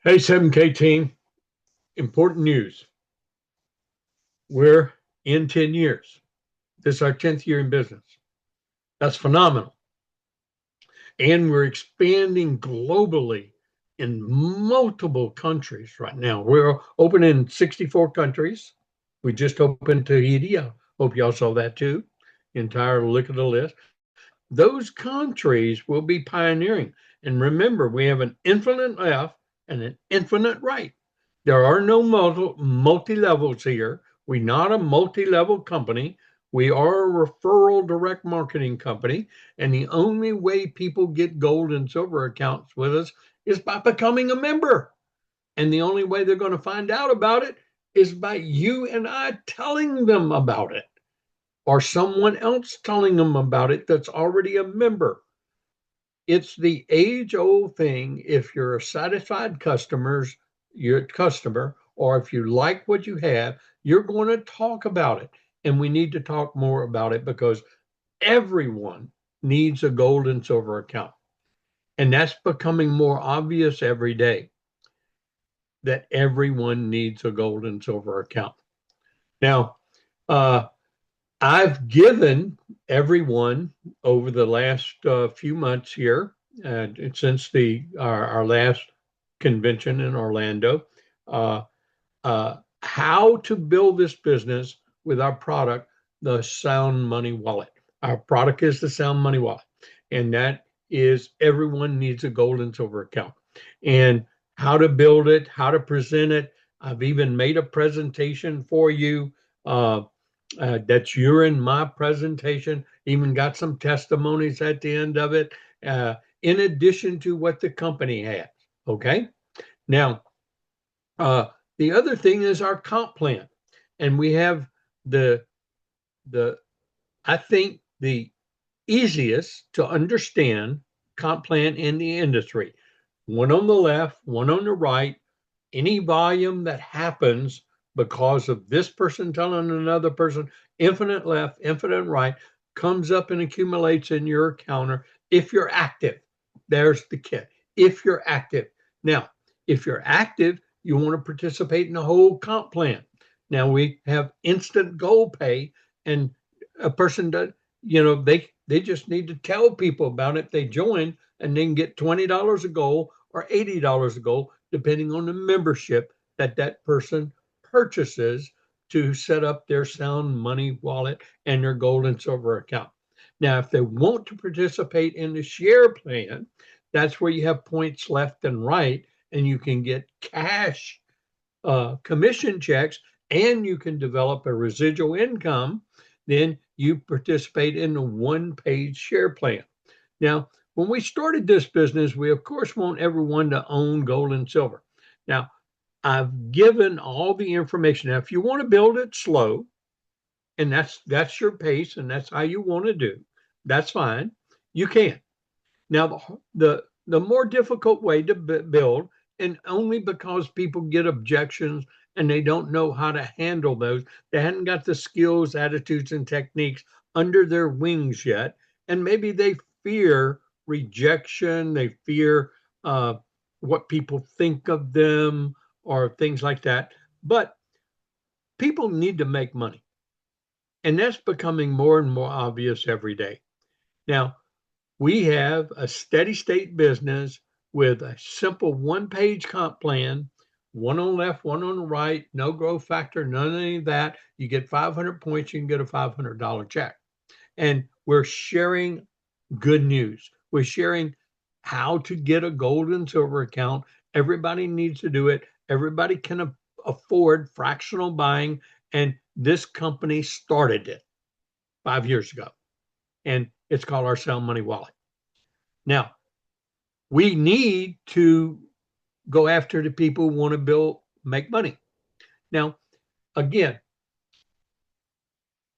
Hey, 7K team, important news. We're in 10 years. This is our 10th year in business. That's phenomenal. And we're expanding globally in multiple countries right now. We're open in 64 countries. We just opened Tahiti. I hope y'all saw that too. Entire look at the list. Those countries will be pioneering. And remember, we have an infinite left and an infinite right. There are no multi levels here. We're not a multi level company. We are a referral direct marketing company. And the only way people get gold and silver accounts with us is by becoming a member. And the only way they're going to find out about it is by you and I telling them about it or someone else telling them about it that's already a member. It's the age old thing. If you're a satisfied you're a customer, or if you like what you have, you're going to talk about it. And we need to talk more about it because everyone needs a gold and silver account. And that's becoming more obvious every day that everyone needs a gold and silver account. Now, uh, I've given everyone over the last few months here, since our last convention in Orlando, uh, how to build this business with our product, the Sound Money Wallet. Our product is the Sound Money Wallet, and that is everyone needs a gold and silver account. And how to build it, how to present it. I've even made a presentation for you. That's you're in my presentation. Even got some testimonies at the end of it, in addition to what the company has. Okay. Now, uh, the other thing is our comp plan, and we have the the I think the easiest to understand comp plan in the industry. One on the left, one on the right. Any volume that happens because of this person telling another person, infinite left, infinite right, comes up and accumulates in your counter if you're active. There's the kit. If you're active. Now, if you're active, you want to participate in the whole comp plan. Now we have instant gold pay, and a person does, they just need to tell people about it. They join and they can get $20 a gold or $80 a gold, depending on the membership that person purchases to set up their Sound Money wallet and their gold and silver account. Now, if they want to participate in the share plan, that's where you have points left and right, and you can get cash commission checks, and you can develop a residual income. Then you participate in the one-page share plan. Now, when we started this business, we of course want everyone to own gold and silver. Now, I've given all the information. Now, if you want to build it slow, and that's your pace, and that's how you want to do, that's fine. You can. Now, the more difficult way to build, and only because people get objections and they don't know how to handle those, they hadn't got the skills, attitudes, and techniques under their wings yet, and maybe they fear rejection, they fear what people think of them, or things like that. But people need to make money, and that's becoming more and more obvious every day. Now, we have a steady state business with a simple one-page comp plan, one on the left, one on the right, no growth factor, none of any of that. You get 500 points, you can get a $500 check. And we're sharing good news. We're sharing how to get a gold and silver account. Everybody needs to do it. Everybody can afford fractional buying. And this company started it 5 years ago. And it's called our Sound Money Wallet. Now, we need to go after the people who want to make money. Now, again,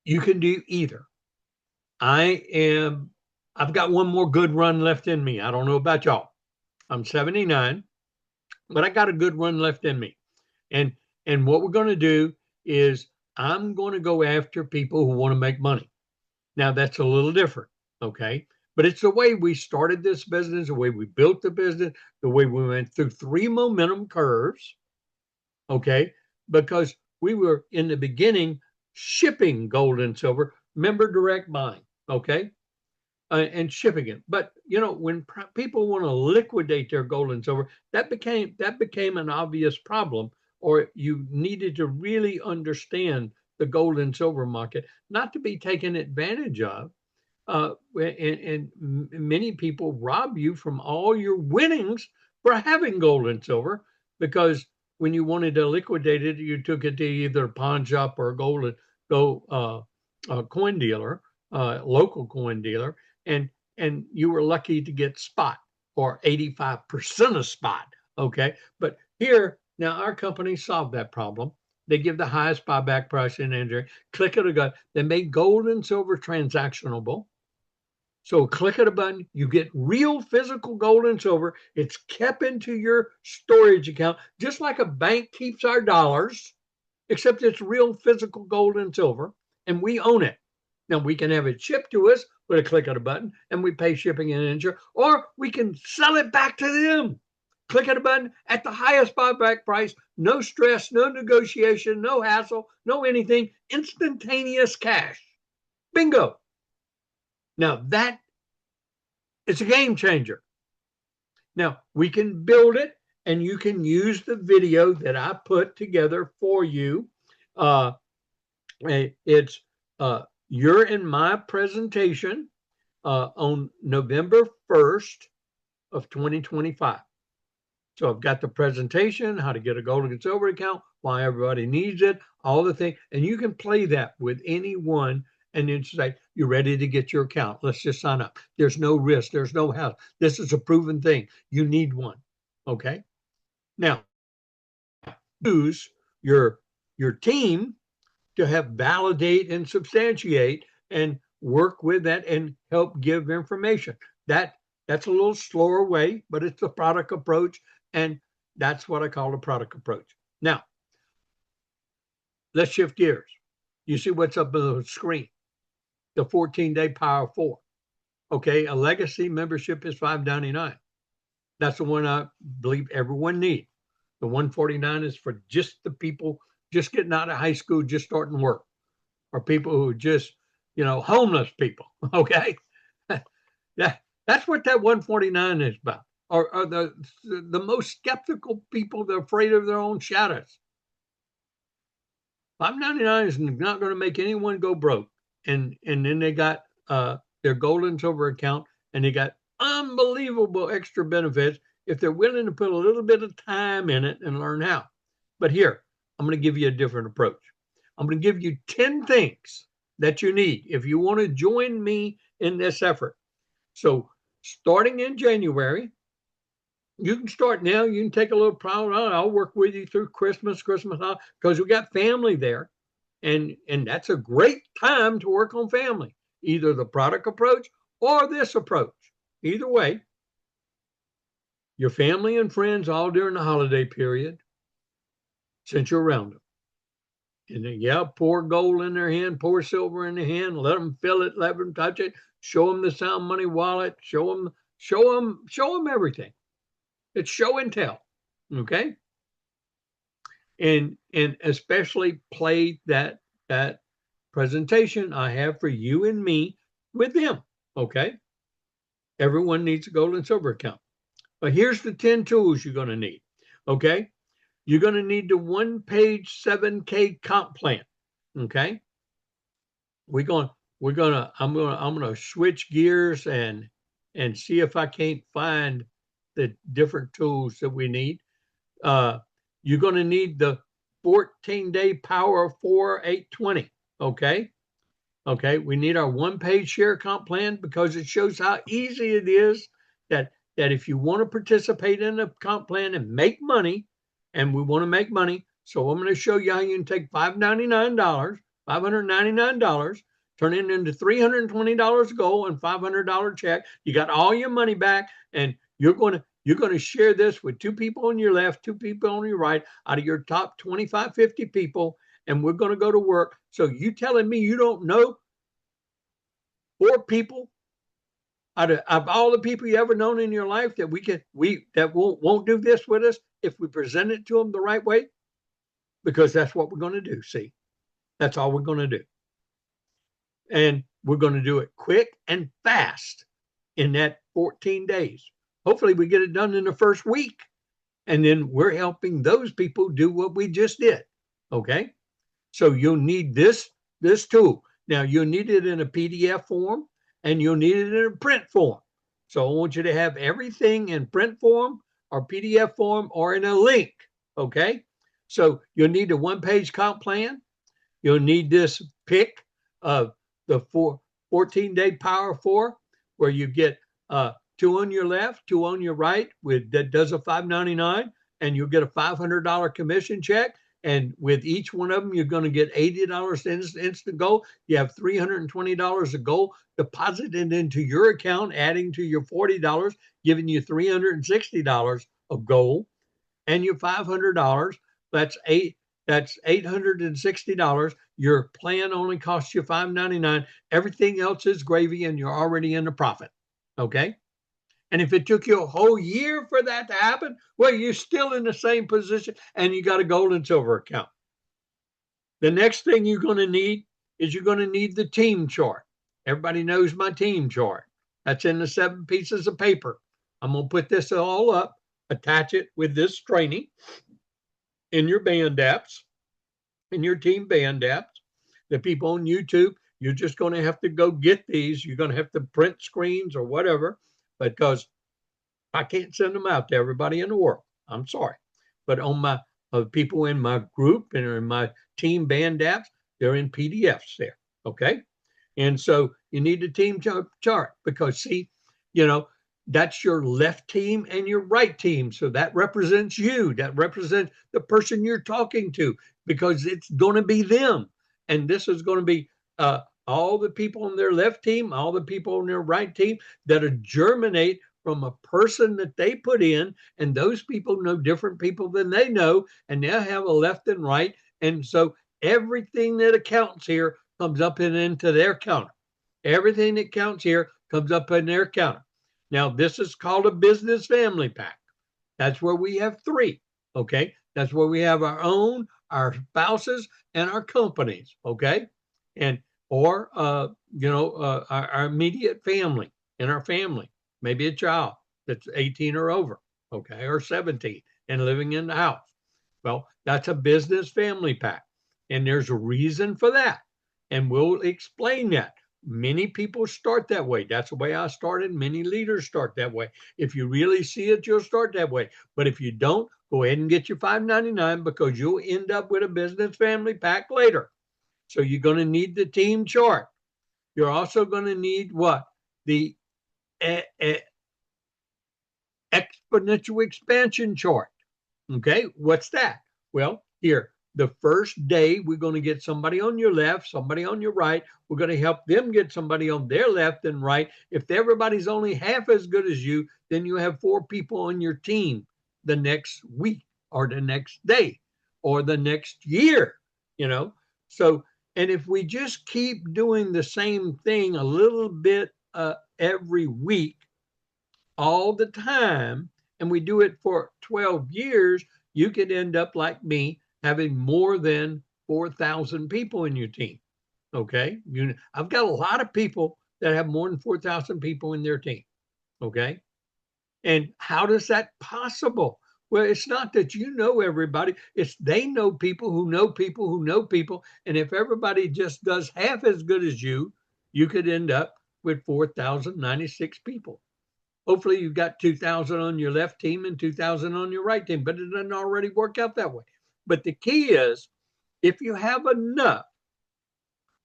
you can do either. I've got one more good run left in me. I don't know about y'all. I'm 79, but I got a good run left in me. And what we're going to do is I'm going to go after people who want to make money. Now, that's a little different, okay? But it's the way we started this business, the way we built the business, the way we went through 3 momentum curves, okay? Because we were in the beginning shipping gold and silver, remember direct buying, okay? And shipping it. But you know, when people want to liquidate their gold and silver, that became an obvious problem, or you needed to really understand the gold and silver market, not to be taken advantage of. And many people rob you from all your winnings for having gold and silver, because when you wanted to liquidate it, you took it to either a pawn shop or a coin dealer, local coin dealer, and you were lucky to get spot or 85% of spot. Okay, but here now our company solved that problem. They give the highest buyback price in Android. Click of a gun. They made gold and silver transactionable. So click of a button, you get real physical gold and silver. It's kept into your storage account, just like a bank keeps our dollars, except it's real physical gold and silver, and we own it. Now we can have it shipped to us with a click of a button, and we pay shipping and insurance, or we can sell it back to them. Click of a button at the highest buyback price, no stress, no negotiation, no hassle, no anything, instantaneous cash. Bingo. Now that is a game changer. Now we can build it, and you can use the video that I put together for you. It's you're in my presentation on November 1st of 2025. So I've got the presentation, how to get a gold and silver account, why everybody needs it, all the things, and you can play that with anyone and then say, you're ready to get your account. Let's just sign up. There's no risk. There's no hassle. This is a proven thing. You need one. Okay. Now, use your team to have validate and substantiate and work with that and help give information. That's a little slower way, but it's the product approach, and that's what I call the product approach. Now, let's shift gears. You see what's up on the screen? The 14-day Power 4. Okay, a legacy membership is $5.99. That's the one I believe everyone needs. The $149 is for just the people just getting out of high school, just starting work, or people who are just, homeless people. Okay, that's what that $149 is about. Or the most skeptical people, they're afraid of their own shadows. $5.99 is not going to make anyone go broke. And then they got their gold and silver account, and they got unbelievable extra benefits if they're willing to put a little bit of time in it and learn how. But here, I'm going to give you a different approach. I'm going to give you 10 things that you need if you want to join me in this effort. So starting in January, you can start now. You can take a little pride. I'll work with you through Christmas, because we got family there. And that's a great time to work on family, either the product approach or this approach. Either way, your family and friends all during the holiday period, since you're around them. And then, pour gold in their hand, pour silver in their hand, let them feel it, let them touch it, show them the sound money wallet, show them everything. It's show and tell, okay? And especially play that presentation I have for you and me with them, okay? Everyone needs a gold and silver account. But here's the 10 tools you're going to need, okay? You're going to need the one-page 7K comp plan, okay? I'm going to switch gears and see if I can't find the different tools that we need. You're going to need the 14-day Power 4 820, okay? Okay, we need our one-page share comp plan because it shows how easy it is that if you want to participate in a comp plan and make money, and we want to make money, so I'm going to show you how you can take $599, turn it into $320 gold and $500 check. You got all your money back, and you're going to share this with 2 people on your left, 2 people on your right, out of your top 25, 50 people, and we're going to go to work. So you telling me you don't know 4 people Out of all the people you ever known in your life that that won't do this with us if we present it to them the right way, because that's what we're going to do. See, that's all we're going to do, and we're going to do it quick and fast in that 14 days. Hopefully, we get it done in the first week, and then we're helping those people do what we just did. Okay, so you'll need this tool. Now you'll need it in a PDF form, and you'll need it in a print form. So I want you to have everything in print form or PDF form or in a link. Okay, so you'll need a one-page comp plan. You'll need this pick of the 14-day Power 4, where you get 2 on your left, 2 on your right, that does a $5.99, and you'll get a $500 commission check. And with each one of them, you're going to get $80 instant gold. You have $320 of gold deposited into your account, adding to your $40, giving you $360 of gold, and your $500. That's $860. Your plan only costs you $5.99. Everything else is gravy, and you're already in the profit. Okay. And if it took you a whole year for that to happen, well, you're still in the same position, and you got a gold and silver account. The next thing you're going to need is you're going to need the team chart. Everybody knows my team chart. That's in the 7 pieces of paper. I'm going to put this all up, attach it with this training in your band apps, in your team band apps. The people on YouTube, you're just going to have to go get these. You're going to have to print screens or whatever, because I can't send them out to everybody in the world. I'm sorry. But on my people in my group and in my team band apps, they're in PDFs there. Okay. And so you need a team chart, because see, that's your left team and your right team. So that represents you. That represents the person you're talking to, because it's going to be them. And this is going to be all the people on their left team, all the people on their right team that are germinate from a person that they put in. And those people know different people than they know, and they'll have a left and right. And so everything that accounts here comes up into their counter. Everything that counts here comes up in their counter. Now, this is called a business family pack. That's where we have 3. Okay. That's where we have our own, our spouses, and our companies. Okay. Or our immediate family, in our family, maybe a child that's 18 or over, okay, or 17 and living in the house. Well, that's a business family pack. And there's a reason for that. And we'll explain that. Many people start that way. That's the way I started. Many leaders start that way. If you really see it, you'll start that way. But if you don't, go ahead and get your $5.99, because you'll end up with a business family pack later. So you're going to need the team chart. You're also going to need what? The exponential expansion chart. Okay, what's that? Well, here, the first day, we're going to get somebody on your left, somebody on your right. We're going to help them get somebody on their left and right. If everybody's only half as good as you, then you have 4 people on your team the next week or the next day or the next year, So, and if we just keep doing the same thing a little bit every week, all the time, and we do it for 12 years, you could end up like me, having more than 4,000 people in your team. Okay. I've got a lot of people that have more than 4,000 people in their team. Okay. And how does that possible? Well, it's not that you know everybody. It's they know people who know people who know people. And if everybody just does half as good as you could end up with 4,096 people. Hopefully you've got 2,000 on your left team and 2,000 on your right team, but it doesn't already work out that way. But the key is, if you have enough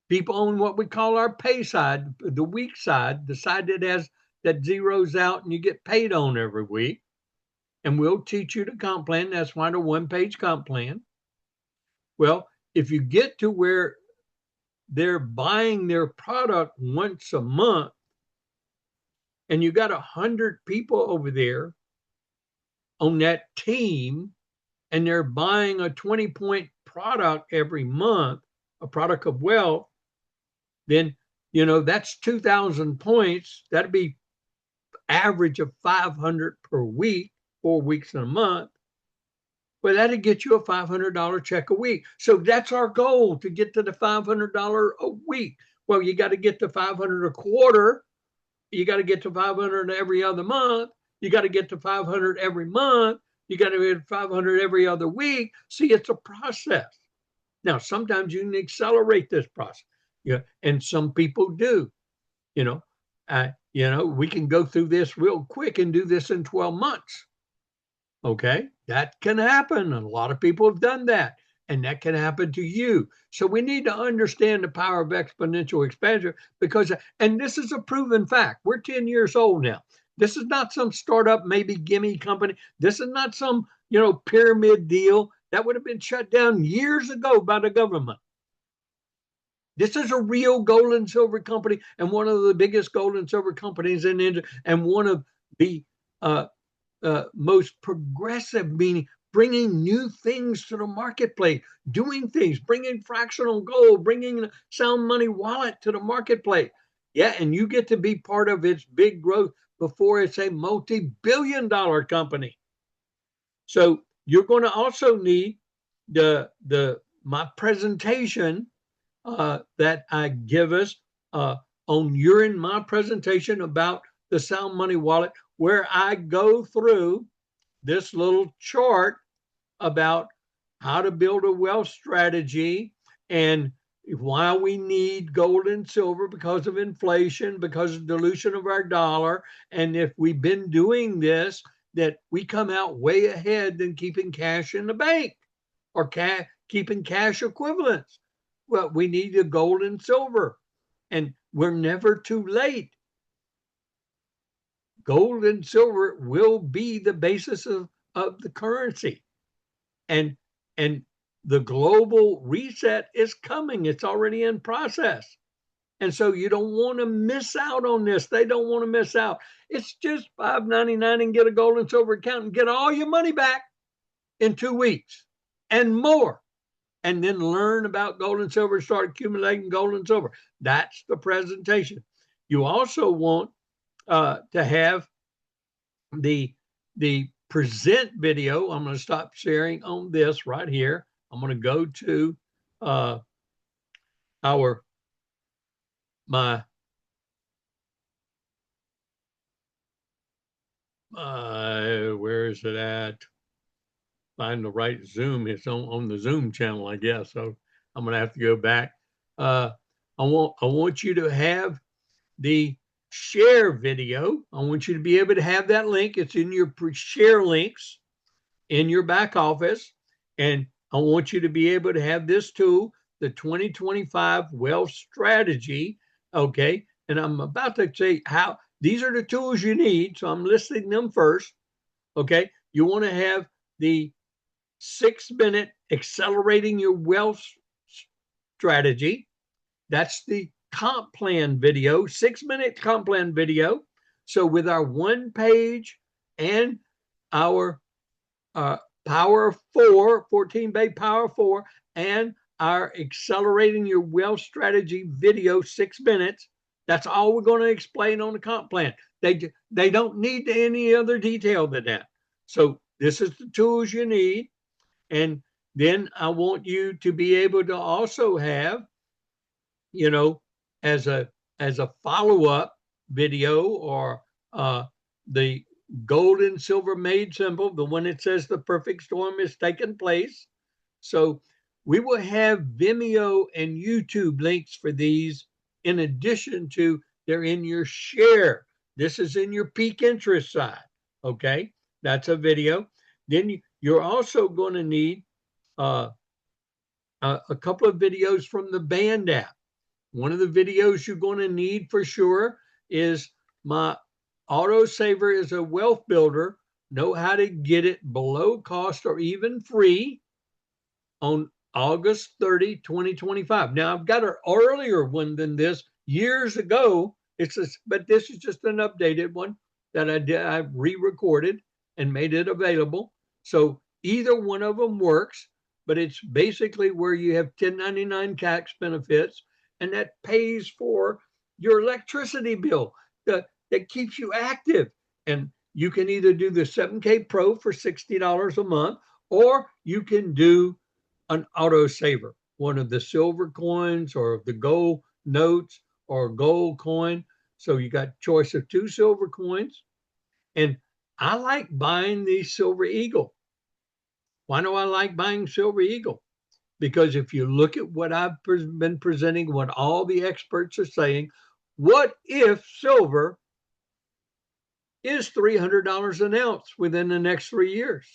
people on what we call our pay side, the weak side, the side that zeroes out and you get paid on every week, and we'll teach you the comp plan. That's why the one-page comp plan. Well, if you get to where they're buying their product once a month, and you got 100 people over there on that team, and they're buying a 20-point product every month, a product of wealth, then, that's 2,000 points. That'd be average of 500 per week, 4 weeks in a month, well, that'll get you a $500 check a week. So that's our goal, to get to the $500 a week. Well, you got to get to 500 a quarter. You got to get to 500 every other month. You got to get to 500 every month. You got to get 500 every other week. See, it's a process. Now, sometimes you can accelerate this process. Yeah, and some people do. You know, we can go through this real quick and do this in 12 months. Okay, that can happen. And a lot of people have done that, and that can happen to you. So we need to understand the power of exponential expansion, because, and this is a proven fact. We're 10 years old now. This is not some startup, maybe gimme company. This is not some, pyramid deal that would have been shut down years ago by the government. This is a real gold and silver company, and one of the biggest gold and silver companies in India, and one of the most progressive, meaning bringing new things to the marketplace, doing things, bringing fractional gold, bringing the sound money wallet to the marketplace. Yeah, and you get to be part of its big growth before it's a multi-billion-dollar company. So you're going to also need my presentation that I give us on my presentation about the Sound Money Wallet, where I go through this little chart about how to build a wealth strategy and why we need gold and silver because of inflation, because of dilution of our dollar. And if we've been doing this, that we come out way ahead than keeping cash in the bank or keeping cash equivalents. Well, we need the gold and silver, and we're never too late. Gold and silver will be the basis of the currency. And the global reset is coming. It's already in process. And so you don't want to miss out on this. They don't want to miss out. It's just $5.99 and get a gold and silver account and get all your money back in 2 weeks and more. And then learn about gold and silver, start accumulating gold and silver. That's the presentation. You also want to have the present video. I'm going to stop sharing on this right here. I'm going to go to where is it at? Find the right Zoom. It's on the Zoom channel, I guess. So I'm going to have to go back. I want you to have the share video. I want you to be able to have that link. It's in your share links in your back office. And I want you to be able to have this tool, the 2025 Wealth Strategy. Okay. And I'm about to say how these are the tools you need. So I'm listing them first. Okay. You want to have the 6-minute accelerating your wealth strategy. That's the comp plan video, 6-minute comp plan video. So with our 1 page and our Power of 4, 14-day Power of 4, and our accelerating your wealth strategy video, 6 minutes. That's all we're going to explain on the comp plan. They don't need any other detail than that. So this is the tools you need. And then I want you to be able to also have, as a follow-up video, or the gold and silver made simple, the one that says the perfect storm is taking place. So we will have Vimeo and YouTube links for these, in addition to they're in your share. This is in your peak interest side. Okay, that's a video. Then you're also going to need a couple of videos from the Band app. One of the videos you're going to need for sure is my Autosaver is a Wealth Builder. Know how to get it below cost or even free on August 30, 2025. Now, I've got an earlier one than this years ago. But this is just an updated one that I re-recorded and made it available. So either one of them works, but it's basically where you have 1099 tax benefits, and that pays for your electricity bill that keeps you active. And you can either do the 7K Pro for $60 a month, or you can do an auto saver, one of the silver coins or the gold notes or gold coin. So you got choice of 2 silver coins. And I like buying the Silver Eagle. Why do I like buying Silver Eagle? Because if you look at what I've been presenting, what all the experts are saying, what if silver is $300 an ounce within the next 3 years?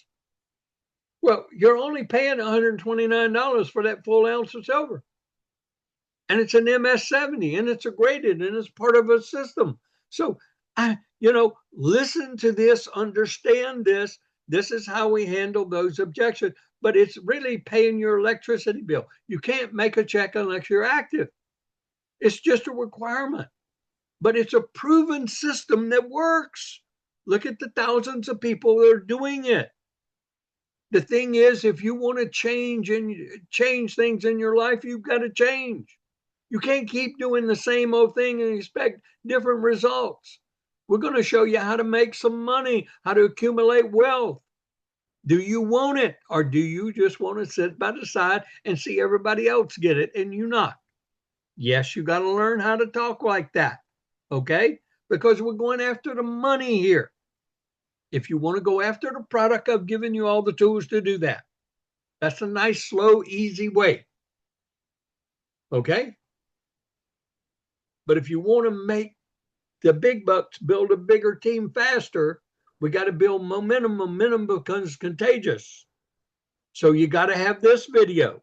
Well, you're only paying $129 for that full ounce of silver. And it's an MS70, and it's a graded, and it's part of a system. So, listen to this, understand this. This is how we handle those objections. But it's really paying your electricity bill. You can't make a check unless you're active. It's just a requirement. But it's a proven system that works. Look at the thousands of people that are doing it. The thing is, if you want to change things in your life, you've got to change. You can't keep doing the same old thing and expect different results. We're going to show you how to make some money, how to accumulate wealth. Do you want it, or do you just want to sit by the side and see everybody else get it and you not? Yes, you got to learn how to talk like that, okay? Because we're going after the money here. If you want to go after the product, I've given you all the tools to do that. That's a nice, slow, easy way, okay? But if you want to make the big bucks, build a bigger team faster, we got to build momentum. Momentum becomes contagious. So you got to have this video.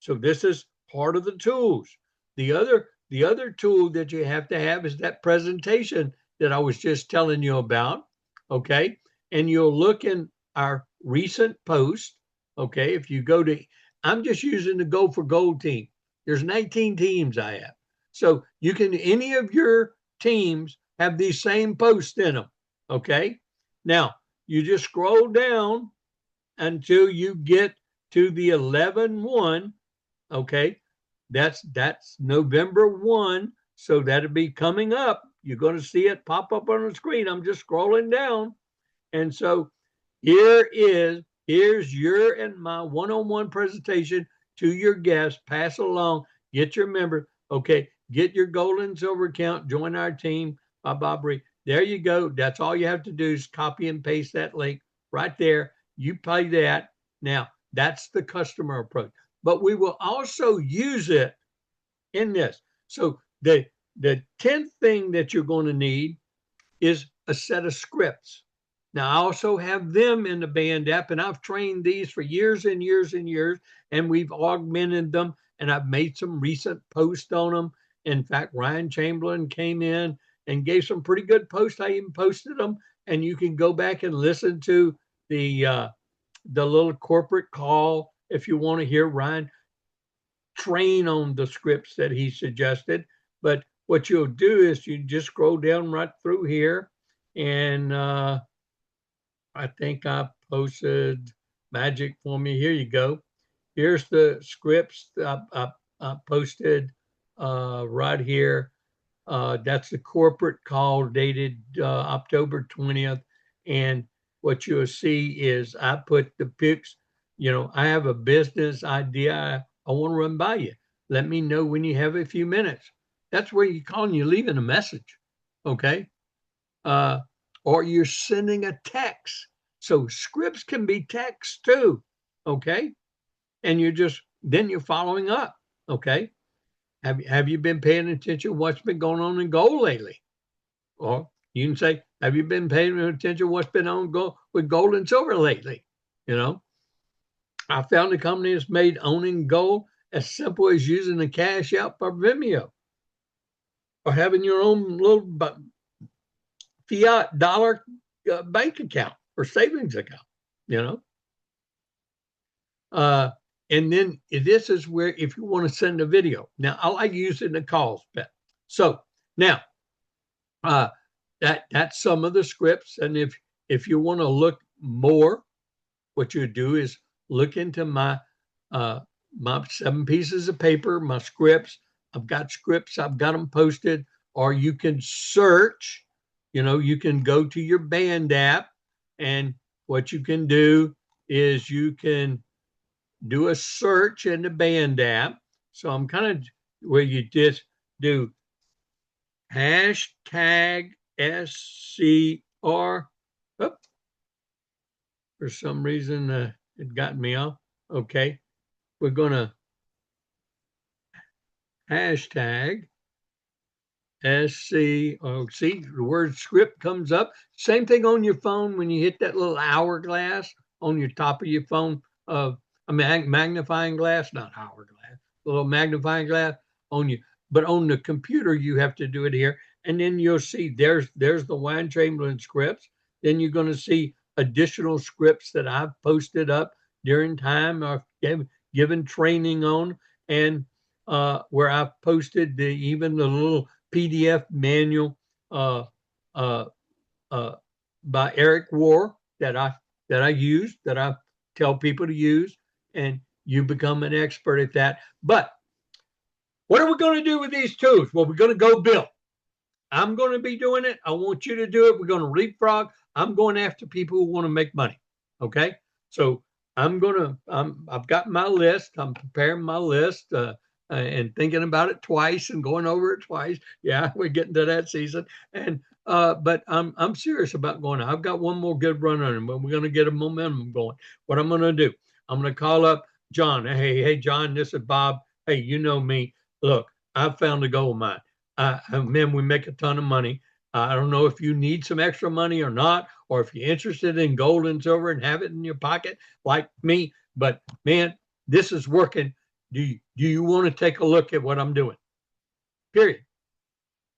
So this is part of the tools. The other tool that you have to have is that presentation that I was just telling you about, okay? And you'll look in our recent post, okay? If you go to, I'm just using the Go for Gold team. There's 19 teams I have. So you can, any of your teams have these same posts in them, okay? Now, you just scroll down until you get to the 11/1, okay? That's November 1, so that'll be coming up. You're going to see it pop up on the screen. I'm just scrolling down. And so here's your and my one-on-one presentation to your guests. Pass it along. Get your member. Okay, get your gold and silver account. Join our team by Bob Reid. There you go. That's all you have to do is copy and paste that link right there. You pay that. Now, that's the customer approach. But we will also use it in this. So the 10th thing that you're going to need is a set of scripts. Now, I also have them in the band app, and I've trained these for years and years and years, and we've augmented them, and I've made some recent posts on them. In fact, Ryan Chamberlain came in and gave some pretty good posts. I even posted them, and you can go back and listen to the little corporate call if you want to hear Ryan train on the scripts that he suggested. But what you'll do is you just scroll down right through here, and I think I posted magic for me. Here you go. Here's the scripts I posted right here. That's the corporate call dated October 20th. And what you'll see is I put the pics. I have a business idea I want to run by you. Let me know when you have a few minutes. That's where you call and you're leaving a message, okay? Or you're sending a text. So scripts can be text too, okay? And then you're following up, okay? Have you been paying attention to what's been going on in gold lately? Or you can say, have you been paying attention to what's been on with gold and silver lately? I found a company that's made owning gold as simple as using the cash out for Vimeo, or having your own little fiat dollar bank account or savings account, and then this is where, if you want to send a video. Now, I like using the calls bit. So now that's some of the scripts. And if you want to look more, what you do is look into my 7 pieces of paper, my scripts. I've got scripts. I've got them posted. Or you can search You can go to your band app, and what you can do is you can do a search in the band app. So I'm kind of where you just do hashtag SCR. Oh, for some reason, it got me off. Okay. We're going to hashtag SC. Oh, see, the word script comes up. Same thing on your phone when you hit that little hourglass on your top of your phone. A magnifying glass, not hourglass, a little magnifying glass on you. But on the computer, you have to do it here. And then you'll see there's the Wine Chamberlain scripts. Then you're going to see additional scripts that I've posted up during time or given training on, and where I've posted even the little PDF manual uh, uh, by Eric War that I use, that I tell people to use, and you become an expert at that. But what are we going to do with these tools? Well, we're going to go build. I'm going to be doing it. I want you to do it. We're going to leapfrog. I'm going after people who want to make money. Okay. So I've got my list. I'm preparing my list and thinking about it twice and going over it twice. Yeah, we're getting to that season. And but I'm serious about going. I've got one more good run on it, but we're going to get a momentum going. What I'm going to do, I'm going to call up John. Hey, John, this is Bob. Hey, you know me. Look, I've found a gold mine. Man, we make a ton of money. I don't know if you need some extra money or not, or if you're interested in gold and silver and have it in your pocket like me. But man, this is working. Do you want to take a look at what I'm doing? Period.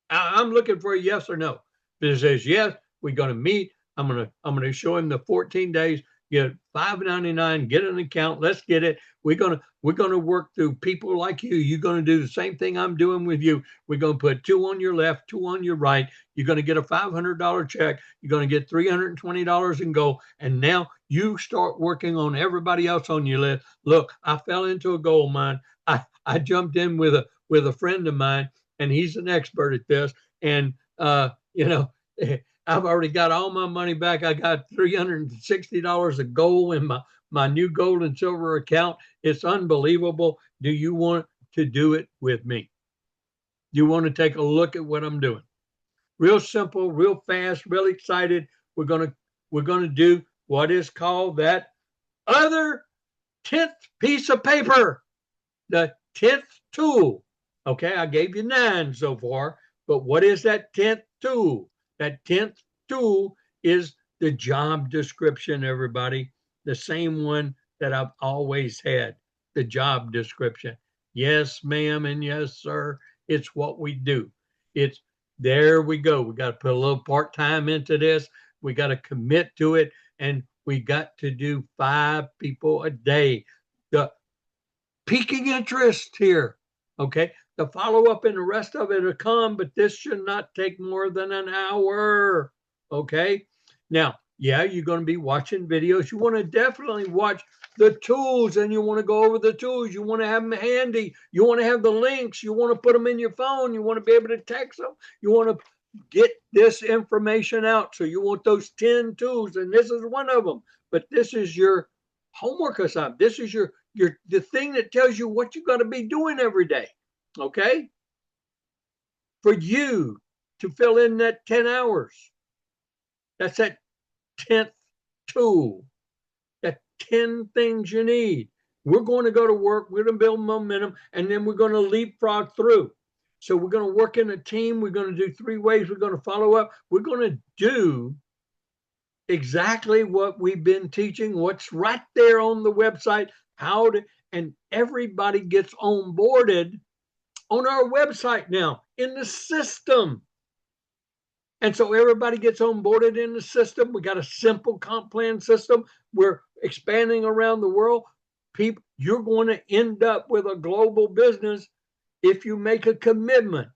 I'm looking for a yes or no. If it says yes, we're going to meet. I'm gonna show him the 14 days. Get $5.99. Get an account. Let's get it. We're gonna work through people like you. You're gonna do the same thing I'm doing with you. We're gonna put 2 on your left, 2 on your right. You're gonna get a $500 check. You're gonna get $320 in gold. And now you start working on everybody else on your list. Look, I fell into a gold mine. I jumped in with a friend of mine, and he's an expert at this. And I've already got all my money back. I got $360 of gold in my new gold and silver account. It's unbelievable. Do you want to do it with me? Do you want to take a look at what I'm doing? Real simple, real fast, real excited. We're gonna do what is called that other 10th piece of paper, the 10th tool. Okay, I gave you 9 so far, but what is that 10th tool? That 10th tool is the job description, everybody. The same one that I've always had, the job description. Yes, ma'am, and yes, sir. It's what we do. It's there we go. We got to put a little part time into this. We got to commit to it, and we got to do 5 people a day. The piquing interest here. Okay. The follow up and the rest of it will come, but this should not take more than an hour. Okay. Now, yeah, you're going to be watching videos. You want to definitely watch the tools, and you want to go over the tools. You want to have them handy. You want to have the links. You want to put them in your phone. You want to be able to text them. You want to get this information out. So you want those 10 tools, and this is one of them. But this is your homework assignment. This is the thing that tells you what you got to be doing every day. Okay? For you to fill in that 10 hours. That's that 10th tool. That 10 things you need. We're going to go to work. We're going to build momentum, and then we're going to leapfrog through. So we're going to work in a team. We're going to do 3 ways. We're going to follow up. We're going to do exactly what we've been teaching, what's right there on the website, and everybody gets onboarded on our website now in the system. And so everybody gets onboarded in the system. We got a simple comp plan system. We're expanding around the world. People, you're going to end up with a global business if you make a commitment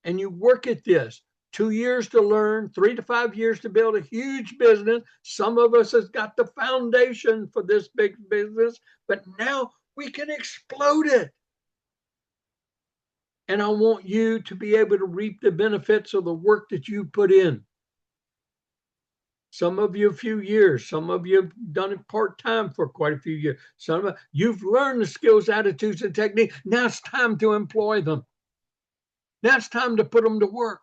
and you work at this. 2 years to learn, 3 to 5 years to build a huge business. Some of us has got the foundation for this big business, but now we can explode it. And I want you to be able to reap the benefits of the work that you put in. Some of you a few years. Some of you have done it part-time for quite a few years. Some of you've learned the skills, attitudes, and techniques. Now it's time to employ them. Now it's time to put them to work.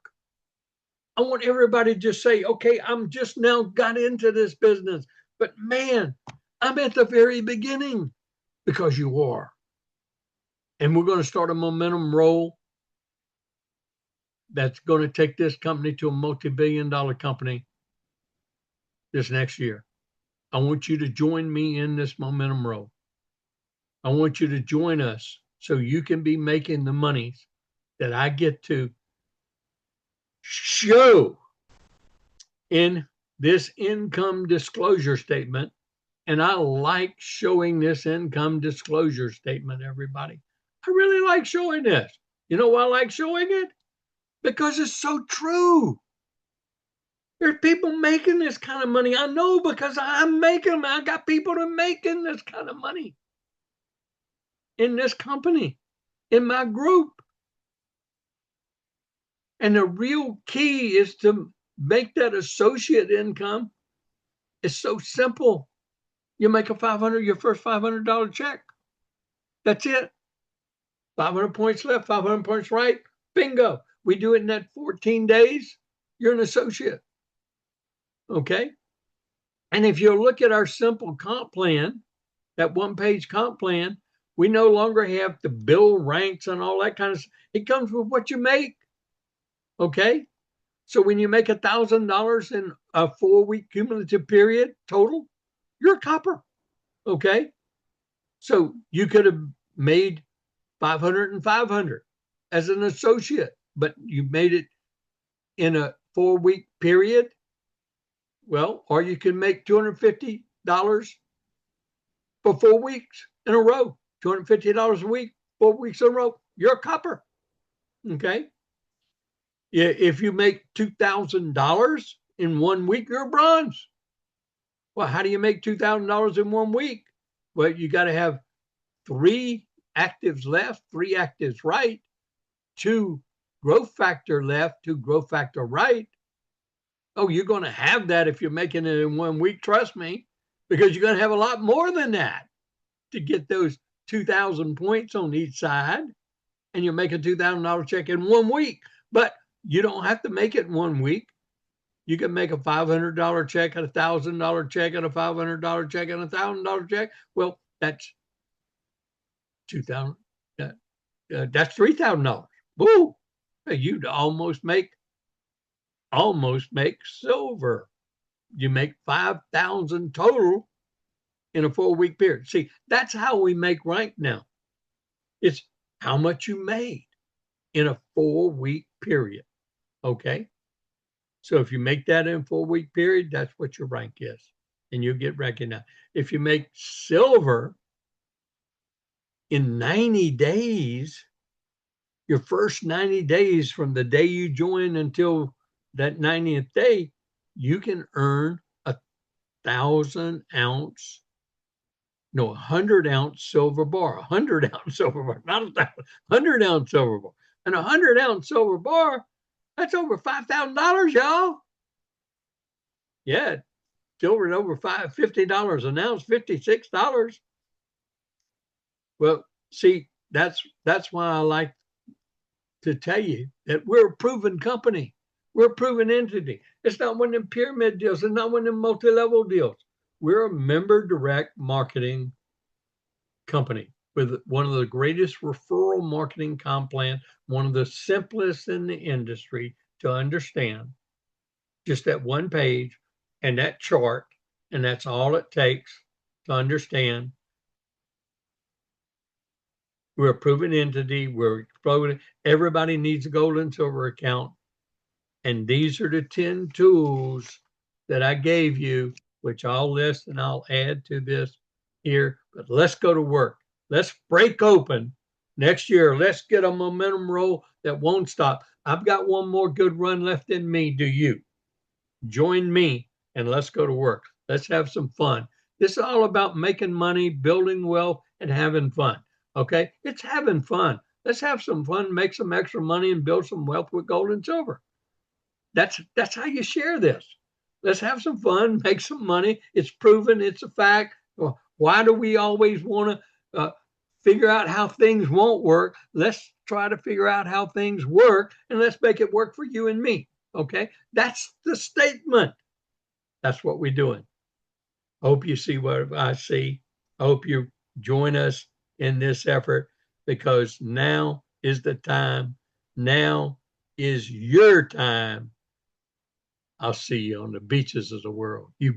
I want everybody to just say, okay, I'm just now got into this business, but man, I'm at the very beginning, because you are. And we're going to start a momentum roll that's going to take this company to a multi-billion-dollar company this next year. I want you to join me in this momentum roll. I want you to join us so you can be making the monies that I get to show in this income disclosure statement. And I like showing this income disclosure statement, everybody. I really like showing this. You know why I like showing it? Because it's so true. There's people making this kind of money. I know, because I'm making them. I got people that are making this kind of money in this company, in my group. And the real key is to make that associate income. It's so simple. You make your first $500 check. That's it. 500 points left, 500 points right. Bingo. We do it in that 14 days. You're an associate. Okay. And if you look at our simple comp plan, that one-page comp plan, we no longer have the bill ranks and all that kind of stuff. It comes with what you make. Okay. So when you make $1,000 in a 4-week cumulative period total, you're a copper. Okay. So you could have made 500 and 500 as an associate, but you made it in a 4-week period. Well, or you can make $250 for 4 weeks in a row, $250 a week, 4 weeks in a row. You're a copper. Okay. If you make $2,000 in 1 week, you're a bronze. Well, how do you make $2,000 in 1 week? Well, you got to have 3 actives left, 3 actives right, 2 growth factor left, 2 growth factor right. Oh, you're going to have that if you're making it in 1 week, trust me, because you're going to have a lot more than that to get those 2,000 points on each side, and you'll make a $2,000 check in 1 week. But you don't have to make it in 1 week. You can make a $500 check, and a $1,000 check, and a $500 check, and a $1,000 check. Well, that's $2,000. That's $3,000. Woo! You'd almost make silver. You make 5,000 total in a 4-week period. See, that's how we make rank now. It's how much you made in a 4-week period. Okay. So if you make that in a 4-week period, that's what your rank is, and you'll get recognized. If you make silver in 90 days, your first 90 days from the day you join until that 90th day, you can earn 100-ounce silver bar, 100-ounce silver bar, not 100-ounce silver bar. And 100-ounce silver bar, that's over $5,000, y'all. Yeah, silver at over $50 an ounce, $56. Well, see, that's why I like to tell you that we're a proven company. We're a proven entity. It's not one of them pyramid deals. It's not one of them multi-level deals. We're a member direct marketing company with one of the greatest referral marketing comp plans, one of the simplest in the industry to understand. Just that one page and that chart, and that's all it takes to understand. We're a proven entity. We're exploding. Everybody needs a gold and silver account. And these are the 10 tools that I gave you, which I'll list and I'll add to this here. But let's go to work. Let's break open next year. Let's get a momentum roll that won't stop. I've got one more good run left in me. Do you? Join me and let's go to work. Let's have some fun. This is all about making money, building wealth, and having fun. Okay? It's having fun. Let's have some fun, make some extra money, and build some wealth with gold and silver. That's how you share this. Let's have some fun, make some money. It's proven, it's a fact. Well, why do we always want to figure out how things won't work? Let's try to figure out how things work and let's make it work for you and me. Okay. That's the statement. That's what we're doing. I hope you see what I see. I hope you join us in this effort because now is the time. Now is your time. I'll see you on the beaches of the world. You bet.